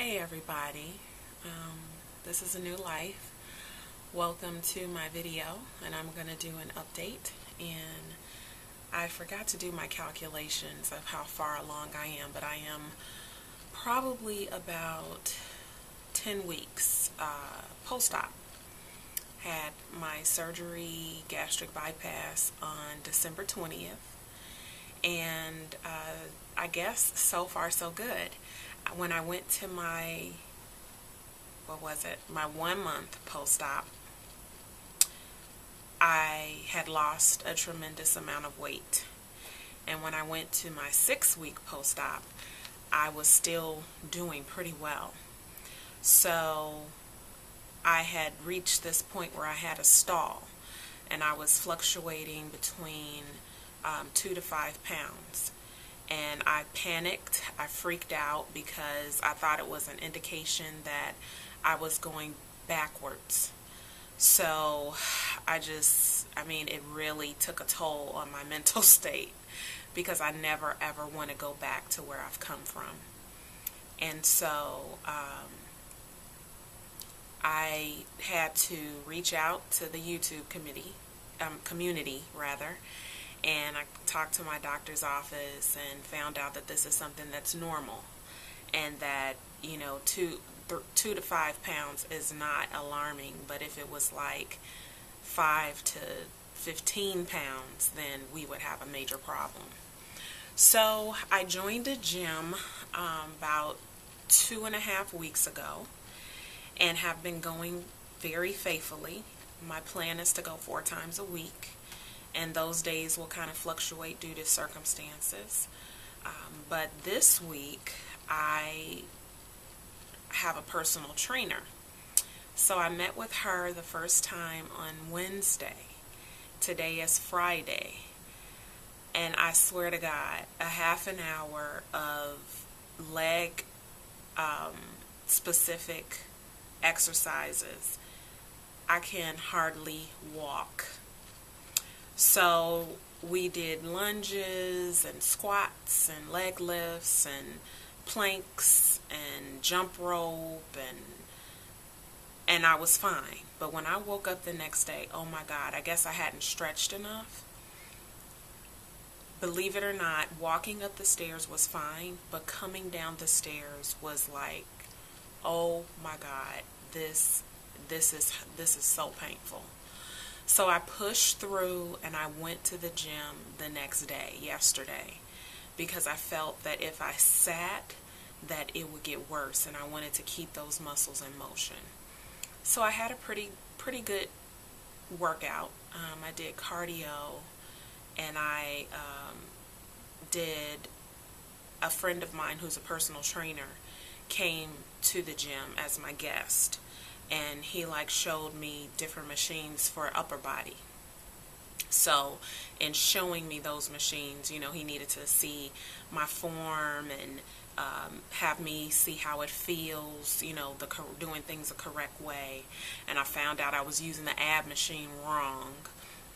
Hey everybody, this is a new life. Welcome to my video, and I'm going to do an update. And I forgot to do my calculations of how far along I am, but I am probably about 10 weeks post-op. Had my surgery, gastric bypass, on December 20th, and I guess so far so good. When I went to my 1 month post-op, I had lost a tremendous amount of weight. And when I went to my 6-week post-op, I was still doing pretty well. So I had reached this point where I had a stall, and I was fluctuating between 2 to 5 pounds. And I panicked, I freaked out because I thought it was an indication that I was going backwards. So it really took a toll on my mental state because I never ever want to go back to where I've come from. And so I had to reach out to the YouTube community rather. And I talked to my doctor's office and found out that this is something that's normal, and that 2 to 5 pounds is not alarming. But if it was like 5 to 15 pounds, then we would have a major problem. So I joined a gym about 2.5 weeks ago, and have been going very faithfully. My plan is to go 4 times a week. And those days will kind of fluctuate due to circumstances. But this week, I have a personal trainer. So I met with her the first time on Wednesday. Today is Friday. And I swear to God, a half an hour of leg specific exercises, I can hardly walk. So we did lunges and squats and leg lifts and planks and jump rope, and I was fine. But when I woke up the next day, oh my God, I guess I hadn't stretched enough. Believe it or not, walking up the stairs was fine, but coming down the stairs was like, oh my God, this is so painful. So I pushed through, and I went to the gym the next day, yesterday, because I felt that if I sat, that it would get worse, and I wanted to keep those muscles in motion. So I had a pretty good workout. I did cardio, and I did, a friend of mine who's a personal trainer came to the gym as my guest. And he showed me different machines for upper body. So in showing me those machines, he needed to see my form and have me see how it feels, doing things the correct way. And I found out I was using the ab machine wrong.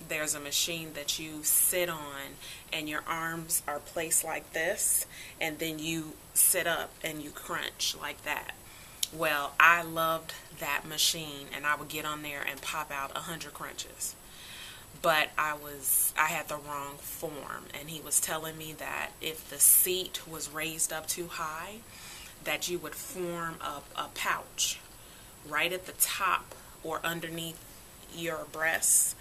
There's a machine that you sit on, and your arms are placed like this, and then you sit up and you crunch like that. Well, I loved that machine, and I would get on there and pop out 100 crunches. But I had the wrong form, and he was telling me that if the seat was raised up too high, that you would form a pouch right at the top or underneath your breasts,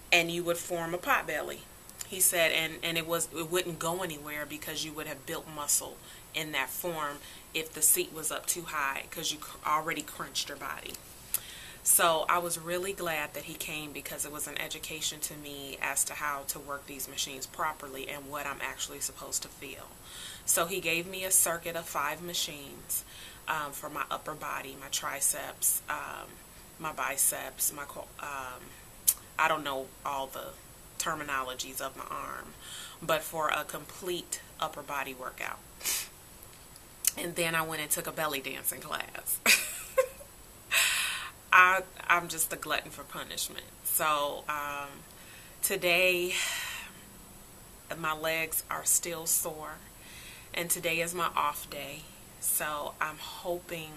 and you would form a pot belly. He said, and it wouldn't go anywhere because you would have built muscle in that form if the seat was up too high because you already crunched your body. So I was really glad that he came because it was an education to me as to how to work these machines properly and what I'm actually supposed to feel. So he gave me a circuit of 5 machines for my upper body, my triceps, my biceps, I don't know all the terminologies of my arm, but for a complete upper body workout. And then I went and took a belly dancing class. I'm just a glutton for punishment. So today my legs are still sore, and today is my off day. So I'm hoping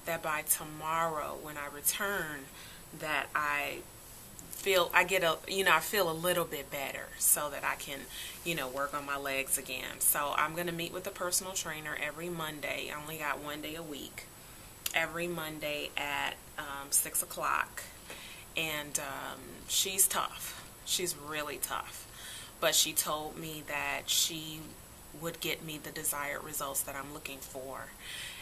that by tomorrow when I return that I feel a little bit better so that I can, work on my legs again. So I'm going to meet with a personal trainer every Monday. I only got one day a week. Every Monday at 6 o'clock. And she's tough. She's really tough. But she told me that she would get me the desired results that I'm looking for.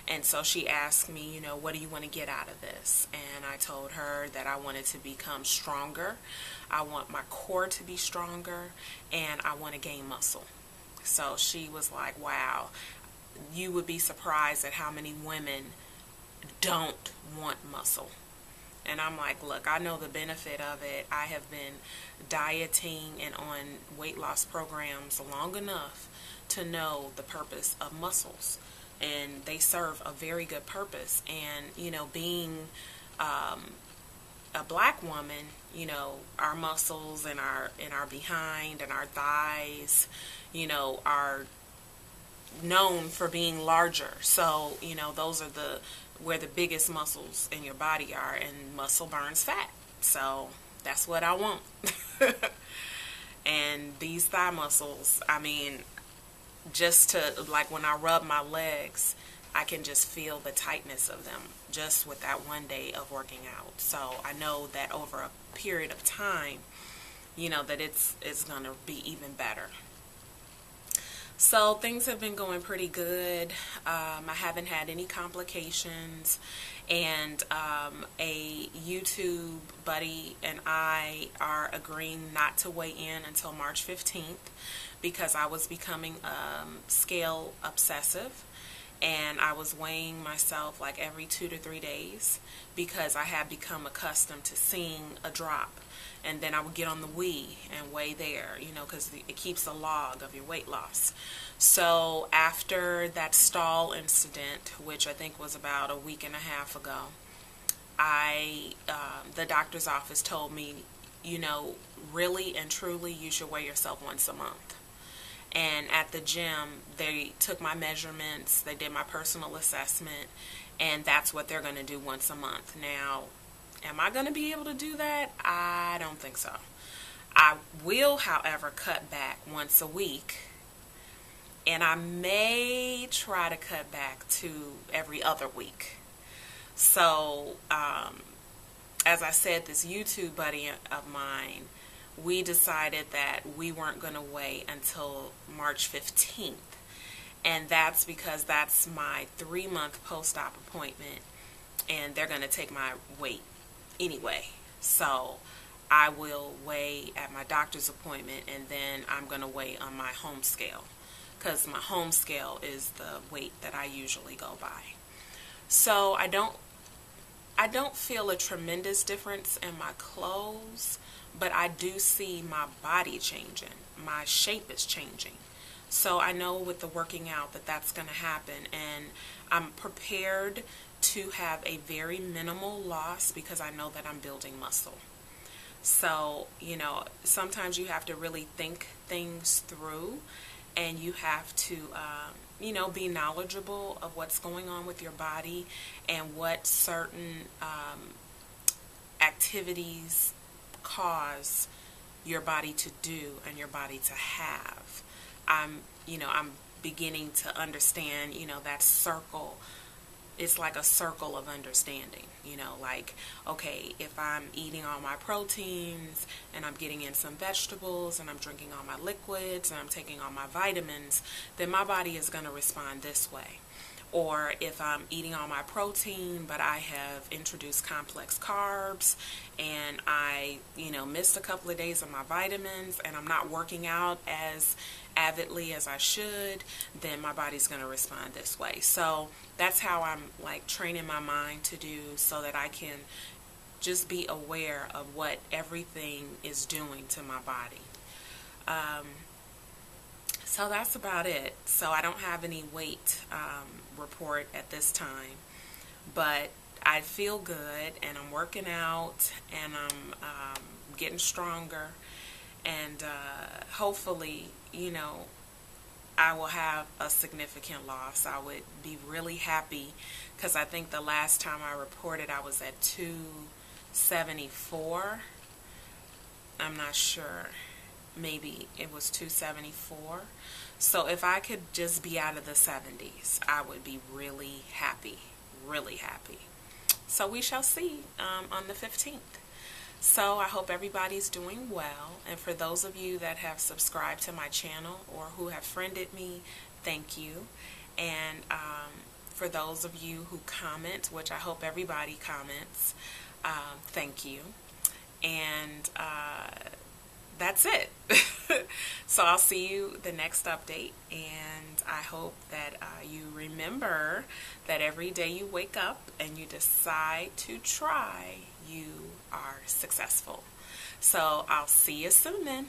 And so she asked me, what do you want to get out of this? And I told her that I wanted to become stronger. I want my core to be stronger, and I want to gain muscle. So she was like, wow, you would be surprised at how many women don't want muscle. And I'm like, look, I know the benefit of it. I have been dieting and on weight loss programs long enough to know the purpose of muscles. And they serve a very good purpose. And, being a black woman, our muscles and our behind and our thighs, are known for being larger. So, those are where the biggest muscles in your body are, and muscle burns fat. So that's what I want. And these thigh muscles, just to, like, when I rub my legs, I can just feel the tightness of them just with that one day of working out. So I know that over a period of time, that it's going to be even better. So things have been going pretty good. I haven't had any complications, and a YouTube buddy and I are agreeing not to weigh in until March 15th because I was becoming scale obsessive, and I was weighing myself like every 2 to 3 days because I had become accustomed to seeing a drop. And then I would get on the Wii and weigh there, because it keeps a log of your weight loss. So after that stall incident, which I think was about a week and a half ago, the doctor's office told me, really and truly you should weigh yourself once a month. And at the gym, they took my measurements, they did my personal assessment, and that's what they're going to do once a month. Now, am I going to be able to do that? I don't think so. I will, however, cut back once a week, and I may try to cut back to every other week. So, as I said, this YouTube buddy of mine, we decided that we weren't going to weigh until March 15th. And that's because that's my 3-month post-op appointment, and they're going to take my weight anyway. So I will weigh at my doctor's appointment, and then I'm going to weigh on my home scale because my home scale is the weight that I usually go by. So I don't feel a tremendous difference in my clothes, but I do see my body changing. My shape is changing. So I know with the working out that that's going to happen, and I'm prepared to have a very minimal loss because I know that I'm building muscle. So, sometimes you have to really think things through, and you have to, be knowledgeable of what's going on with your body and what certain activities cause your body to do and your body to have. I'm beginning to understand, that circle. It's like a circle of understanding, like, okay, if I'm eating all my proteins and I'm getting in some vegetables and I'm drinking all my liquids and I'm taking all my vitamins, then my body is going to respond this way. Or if I'm eating all my protein, but I have introduced complex carbs and I, missed a couple of days of my vitamins and I'm not working out as avidly as I should, then my body's going to respond this way. So that's how I'm like training my mind to do so that I can just be aware of what everything is doing to my body. So that's about it. So I don't have any weight report at this time, but I feel good and I'm working out and I'm getting stronger, and hopefully, I will have a significant loss. I would be really happy because I think the last time I reported I was at 274. I'm not sure. Maybe it was 274. So if I could just be out of the 70s, I would be really happy. Really happy. So we shall see on the 15th. So I hope everybody's doing well. And for those of you that have subscribed to my channel or who have friended me, thank you. And for those of you who comment, which I hope everybody comments, thank you. And that's it. So I'll see you the next update, and I hope that you remember that every day you wake up and you decide to try, you are successful. So I'll see you soon then.